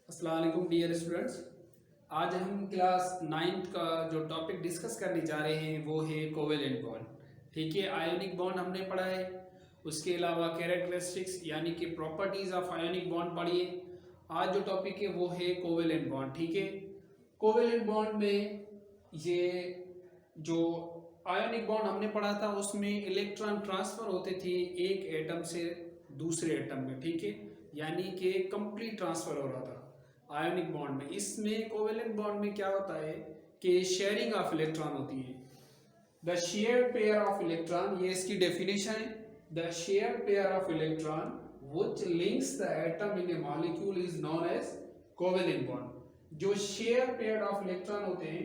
अस्सलाम वालेकुम dear students. आज हम क्लास 9th का जो टॉपिक डिस्कस करने जा रहे हैं वो है कोवेलेंट बॉन्ड। ठीक है, आयोनिक बॉन्ड हमने पढ़ा है, उसके अलावा कैरेक्टरिस्टिक्स यानी कि प्रॉपर्टीज ऑफ आयोनिक बॉन्ड पढ़िए। आज जो टॉपिक है वो है कोवेलेंट बॉन्ड। ठीक है, कोवेलेंट बॉन्ड में ये जो आयोनिक बॉन्ड हमने पढ़ा था उसमें इलेक्ट्रॉन ट्रांसफर होते थे एक एटम से दूसरे एटम में। ठीक है, यानी कि कंप्लीट ट्रांसफर हो रहा था आयोनिक बॉन्ड में। इसमें कोवेलेंट बॉन्ड में क्या होता है कि शेयरिंग ऑफ इलेक्ट्रॉन होती है। The share pair of electron, ये इसकी डेफिनेशन है। The share pair of electron which links the atom in a molecule is known as covalent bond. जो शेयर पेयर ऑफ इलेक्ट्रॉन होते हैं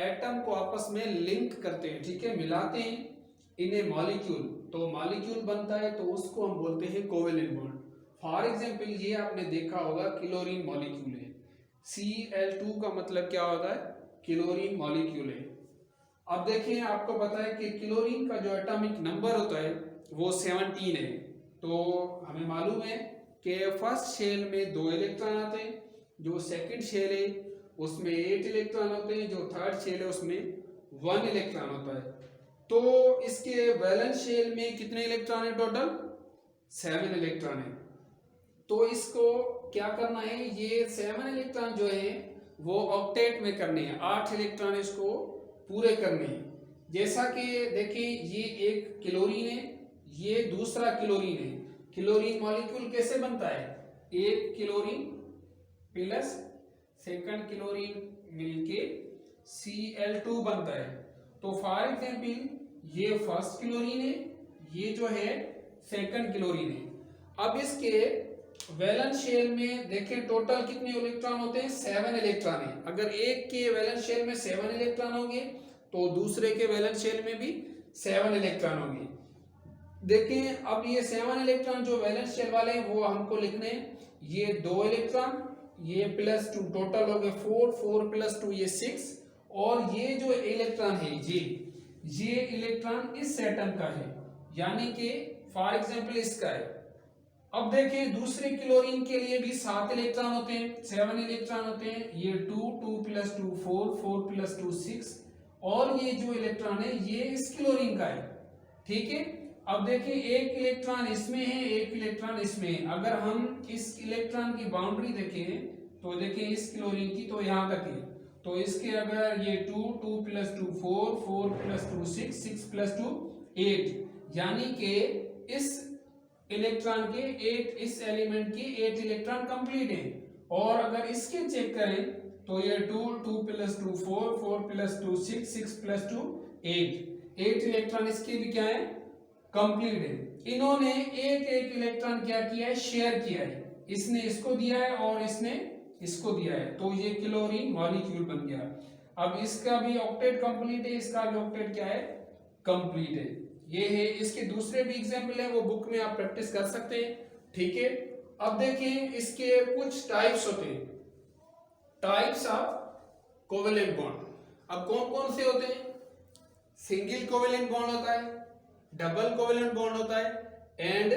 एटम को आपस में लिंक करते हैं, ठीक है, मिलाते हैं इन ए मॉलिक्यूल, तो मॉलिक्यूल बनता है, तो उसको हम बोलते हैं कोवेलेंट बॉन्ड। फॉर एग्जाम्पल ये आपने देखा होगा क्लोरीन मॉलिक्यूल है, Cl2 का मतलब क्या होता है, क्लोरीन मॉलिक्यूल है। अब देखिए आपको पता है कि क्लोरीन का जो एटॉमिक नंबर होता है वो 17 है। तो हमें मालूम है कि फर्स्ट शेल में 2 इलेक्ट्रॉन आते हैं, जो सेकंड शेल है उसमें 8 इलेक्ट्रॉन होते हैं, जो थर्ड शेल है उसमें 1 इलेक्ट्रॉन होता है। तो इसके वैलेंस शेल में कितने इलेक्ट्रॉन है, टोटल 7 इलेक्ट्रॉन है। तो इसको क्या करना है, ये 7 इलेक्ट्रॉन जो है वो ऑक्टेट में करने हैं, 8 इलेक्ट्रॉन इसको पूरे करने हैं। जैसा कि देखिए ये एक क्लोरीन है, ये दूसरा क्लोरीन है। क्लोरीन मॉलिक्यूल कैसे बनता है, एक क्लोरीन प्लस सेकंड क्लोरीन मिलके Cl2 बनता है। तो फॉर एग्जाम्पल ये फर्स्ट क्लोरीन है, ये जो है सेकंड क्लोरीन है। अब इसके वैलेंस शेल में देखें टोटल कितने इलेक्ट्रॉन होते हैं, 7 इलेक्ट्रॉन है। अगर एक के वैलेंस शेल में 7 इलेक्ट्रॉन होंगे तो दूसरे के वैलेंस शेल में भी 7 इलेक्ट्रॉन होंगे। देखें अब ये 7 इलेक्ट्रॉन जो वैलेंस शेल वाले हैं वो हमको लिखने हैं, ये 2 इलेक्ट्रॉन, ये +2, टोटल हो गए 4, 4 + 2 ये 6। और ये जो इलेक्ट्रॉन है ये इलेक्ट्रॉन इस एटम का है, यानी कि फॉर एग्जाम्पल इसका है। अब देखें दूसरे क्लोरीन के लिए भी 7 इलेक्ट्रॉन होते हैं, 7 इलेक्ट्रॉन होते हैं, ये 2, 2 + 2 4, 4 + 2 6। और ये जो इलेक्ट्रॉन है ये इस क्लोरीन का है, ठीक है। अब देखिए एक इलेक्ट्रॉन इसमें है, एक इलेक्ट्रॉन इसमें है। अगर हम इस इलेक्ट्रॉन की बाउंड्री देखें तो देखिए इस क्लोरीन की तो यहाँ तक है, तो इसके अगर ये 2, 2 + 2 4, 4 + 2 6, 6 + 2 8, यानी कि इस इलेक्ट्रॉन के 8, इस एलिमेंट की 8 इलेक्ट्रॉन कंप्लीट है। और अगर इसके चेक करें तो ये 2, 2 + 2 4, 4 + 2 6, 6 + 2 8 इलेक्ट्रॉन इसके भी क्या है, कंप्लीट है। इन्होंने एक इलेक्ट्रॉन क्या किया है, शेयर किया है, इसने इसको दिया है और इसने इसको दिया है, तो ये क्लोरीन मॉलिक्यूल बन गया। अब इसका भी ऑक्टेट कंप्लीट है, इसका भी ऑक्टेट क्या है, कंप्लीट है। ये है, इसके दूसरे भी एग्जाम्पल है, वो बुक में आप प्रैक्टिस कर सकते हैं, ठीक है। अब देखें इसके कुछ टाइप्स होते हैं, टाइप्स ऑफ कोवेलेंट बॉन्ड। अब कौन कौन से होते हैं, सिंगल कोवेलेंट बॉन्ड होता है, डबल कोवेलेंट बॉन्ड होता है एंड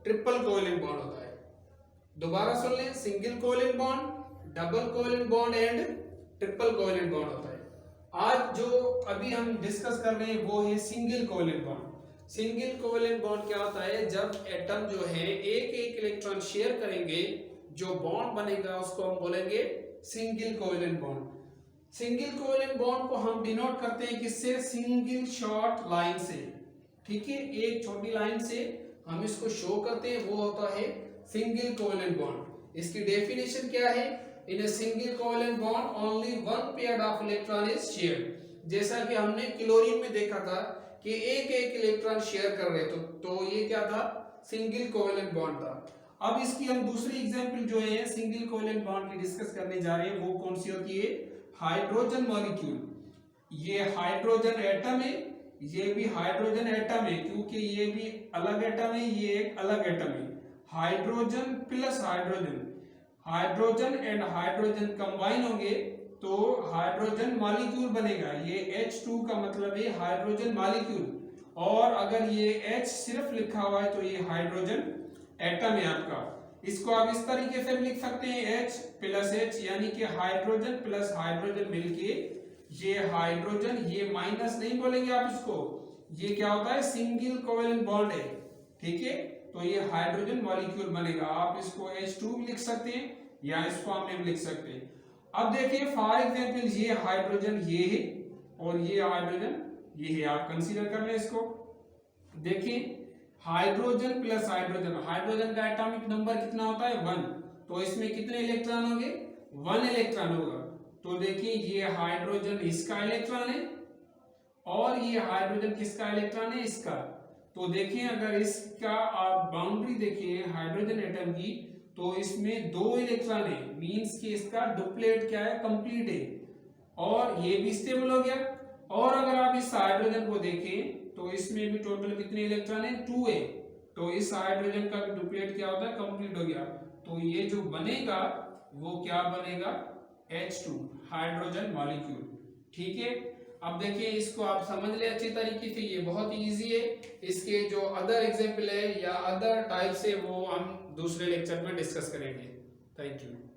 ट्रिपल कोवेलेंट बॉन्ड होता है। दोबारा सुन लें, single covalent bond, double covalent bond and triple covalent bond होता है। आज जो अभी हम डिस्कस कर रहे हैं वो है single covalent bond. Single covalent bond क्या होता है, जब एटम जो है एक इलेक्ट्रॉन शेयर करेंगे, जो बॉन्ड बनेगा उसको हम बोलेंगे single covalent bond. Single covalent bond को हम डिनोट करते हैं किससे, सिंगल शॉर्ट लाइन से, ठीक है, एक छोटी लाइन से हम इसको शो करते हैं, वो होता है सिंगल कोवेलेंट बॉन्ड। इसकी डेफिनेशन क्या है, in a single covalent bond only one pair of electron is shared. जैसा कि हमने क्लोरीन में देखा था कि एक इलेक्ट्रॉन शेयर कर रहे तो ये क्या था, सिंगल कोवेलेंट बॉन्ड था। अब इसकी हम दूसरी एग्जांपल जो है सिंगल कोवेलेंट बॉन्ड की डिस्कस करने जा रहे हैं, वो कौन सी होती है, हाइड्रोजन मॉलिक्यूल। ये हाइड्रोजन एटम है, ये भी हाइड्रोजन एटम है, क्योंकि ये भी अलग एटम है, ये एक अलग एटम है। Hydrogen plus hydrogen, hydrogen and hydrogen combine होंगे तो हाइड्रोजन मॉलिक्यूल बनेगा। ये H2 का मतलब है हाइड्रोजन मॉलिक्यूल, और अगर ये H सिर्फ लिखा हुआ है तो ये हाइड्रोजन एटम है आपका। इसको आप इस तरीके से भी लिख सकते हैं H प्लस H, यानी कि हाइड्रोजन प्लस हाइड्रोजन मिलके ये हाइड्रोजन, ये माइनस नहीं बोलेंगे आप इसको, ये क्या होता है सिंगल कोवेलेंट बॉन्ड है, ठीक है। तो ये हाइड्रोजन मॉलिक्यूल बनेगा, आप इसको H2 भी लिख सकते हैं या इस फॉर्म में भी लिख सकते हैं। अब देखिए फॉर एग्जांपल ये हाइड्रोजन ये है और ये हाइड्रोजन ये है, आप कंसीडर कर लें इसको। देखिए हाइड्रोजन प्लस हाइड्रोजन, हाइड्रोजन का एटॉमिक नंबर कितना होता है 1, तो इसमें कितने इलेक्ट्रॉन होंगे 1 इलेक्ट्रॉन होगा। तो देखिए ये हाइड्रोजन इसका इलेक्ट्रॉन है और ये हाइड्रोजन किसका इलेक्ट्रॉन है इसका। तो देखिए अगर इसका आप बाउंड्री देखिए हाइड्रोजन एटम की, तो इसमें 2 इलेक्ट्रॉन है, मींस कि इसका डुप्लेट क्या है कंप्लीट है और ये भी स्टेबल हो गया। और अगर आप इस हाइड्रोजन को देखें तो इसमें भी टोटल कितने इलेक्ट्रॉन है 2 है, तो इस हाइड्रोजन का भी डुप्लेट क्या होता है कंप्लीट हो गया। तो ये जो बनेगा वो क्या बनेगा H2 हाइड्रोजन मॉलिक्यूल, ठीक है। अब देखिए इसको आप समझ ले अच्छी तरीके से, ये बहुत इजी है। इसके जो अदर एग्जांपल है या अदर टाइप्स है वो हम दूसरे लेक्चर में डिस्कस करेंगे। Thank you.